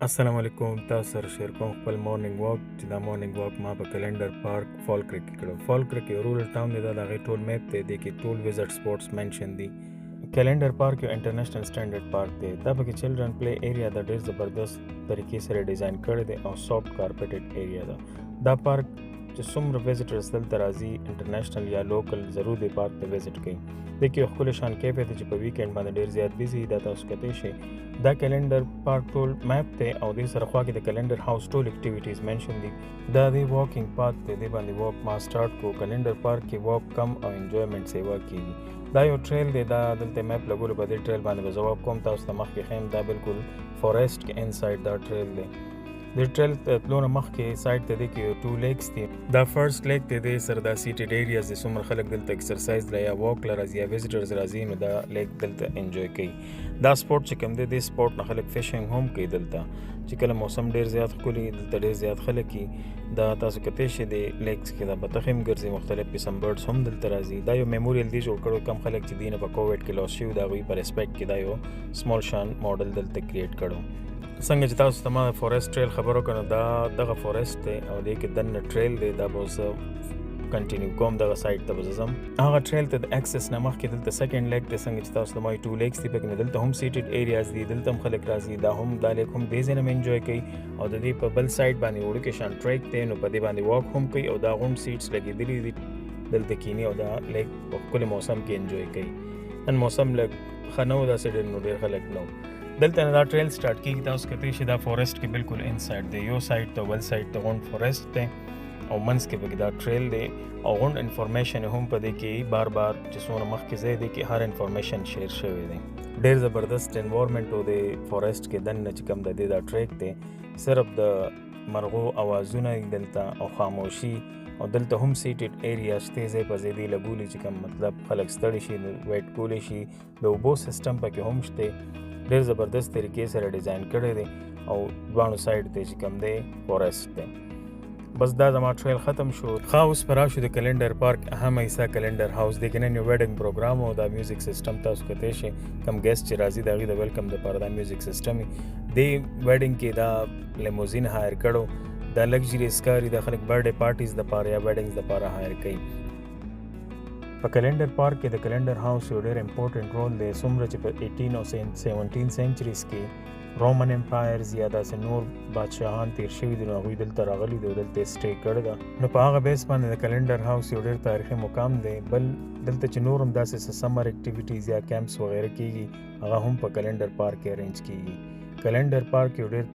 السلام علیکم. تاسو سره شیر کوم خپل مورنینګ واک چې دا مورنینګ واک ما په کلندر پارک فالکرک کې کړو. فالکرک یو رورل ټاون دی، دا د هغې ټول میپ دی، دی کې ټول وزټ سپورټس منشن دي. کلندر پارک یو انټرنیشنل سټینډرډ پارک دی. دا پکې چلډرن پلی ایریا د ډېر زبردست طریقې سره ډیزاین کړی دی او سافټ کارپیټډ ایریا ده. دا پارک چې څومره وزټرز دلته راځي انټرنیشنل یا لوکل ضرور دی پارک ته وزټ کوي. د کې یو ښکلی شان کیفې دی چې په ویکینډ باندې ډېر زیات بیزي دا تاسو کتی شئ. دا کلندر پارک ټول میپ دی او دې سره خوا کې د کلندر هاوس ټول اکټیویټیز منشن دي. دا دی واکینګ پات دی، دې باندې واک ما سٹارټ کو. کلندر پارک کې واک کم او انجویمنٹ سیوا کیږي. دا یو ټریل دی، دا دلته میپ لګولو په دې ټریل باندې به زه واک کوم. تاسو ته مخکې ښیم دا بالکل فارسټ کې انسایډ دا ټریل دی. د ټریل تلو نه مخکې سایډ ته دی کې یو 2 لیکس دي. دا فرست لیک دی، دې سره دا سیټډ ایریاز دي. څومره خلک دلته ایکسرسایز له یا واک له راځي یا وزټرز راځي نو دا لیک دلته انجوی کوي. دا سپورټ چې کوم دی، دې سپورټ نه خلک فشنګ هم کوي دلته. چې کله موسم ډېر زیات ښکلي دلته ډېر زیات خلک وي. دا تاسو کتی شئ د لیکس کې دا بطخې هم ګرځي، مختلف قسم برډز هم دلته راځي. دا یو میموریل دی جوړ کړو. کم خلک چې دی نه په کووډ کې لاس شوي د هغوی په ریسپیکټ کې دا یو سمال شان ماډل دلته کریټ کړو. څنګه چې تاسو ته ما د فارسټ ټریل خبر وکړو، دا دغه فارسټ دی او دې کې دننه ټریل دی. دا به زه کنټینیو کوم، دغه سایډ ته به زه ځم. هغه ټریل ته د اکسس نه مخکې دلته سیکنډ لیک دی. څنګه چې تاسو ته ما 2 لیکس دي، پکې دلته هم سیټډ ایریاز دي، دلته هم خلک راځي. دا لیک هم دې ځای نه انجوی کوي او د دې په بل سایډ باندې وړوکی شان ټریک دی، نو په دې باندې واک هم کوي او دا هم سیټس لګېدلي دي دلته کینی او دا لیک په ښکلي موسم کې انجوی کوي. نن موسم لږ ښه نه و، داسې ډېر نو ډېر خلک نه و. دلته نه دا ټریل سٹارټ کیږي. تاسو کتی شئ دا فارسټ کې بالکل انسایډ دی. یو سایډ ته بل سایډ ته غونډ فارسټ دی او منځ کې پکې دا ټریل دی او غونډ انفارمیشن هم په دې کې بار بار چې څومره مخکې ځای دی کې هر انفارمیشن شیر شوی دی. ډېر زبردست انوایرمنټ و دی فارسټ کې. دننه چې کوم د دې دا ټریک دی، صرف د مرغو اوازونه دلته او خاموشي او دلته هم سیټډ ایریا شته ځای په ځای دی لګولي چې کوم مطلب خلک ستړي شي ویټ کولی شي. د اوبو سیسټم پکې هم شته، ډېر زبردست طریقې سره ډیزاین کړی دی او دواړو سایډ ته چې کوم دی فارسټ دی. بس دا زما ټریل ختم شو. ښه اوس په راشو د کلندر پارک اهم حصه کلندر هاوس دی. کې نن یو ویډنګ پروګرام او دا میوزیک سیسټم تاسو کتی شئ. کم ګیسټ چې راځي د هغوی د ویلکم دپاره دا میوزیک سیسټم وي. دې ویډنګ کې دا لیموزین هایر کړو. دا لګژریس کاري د خلک برډې پارټیز دپاره یا ویډنګز دپاره هایر کوي. په کلندر پارک کې د کلندر هاوس یو ډېر امپورټنټ رول دی. څومره چې په 18 او 17 سینچریز کې رومن امپایرز یا داسې نور بادشاهان تیر شوي دي، نو هغوی دلته راغلي دي او دلته یې سټې کړې ده. نو په هغه بیس باندې د کلندر هاوس یو ډېر تاریخي مقام دی. بل دلته چې نور هم داسې سمر اکټیویټیز یا کیمپس وغیره کیږي، هغه هم په کلندر پارک کې ارینج کیږي. کلندر پارک یو ډېر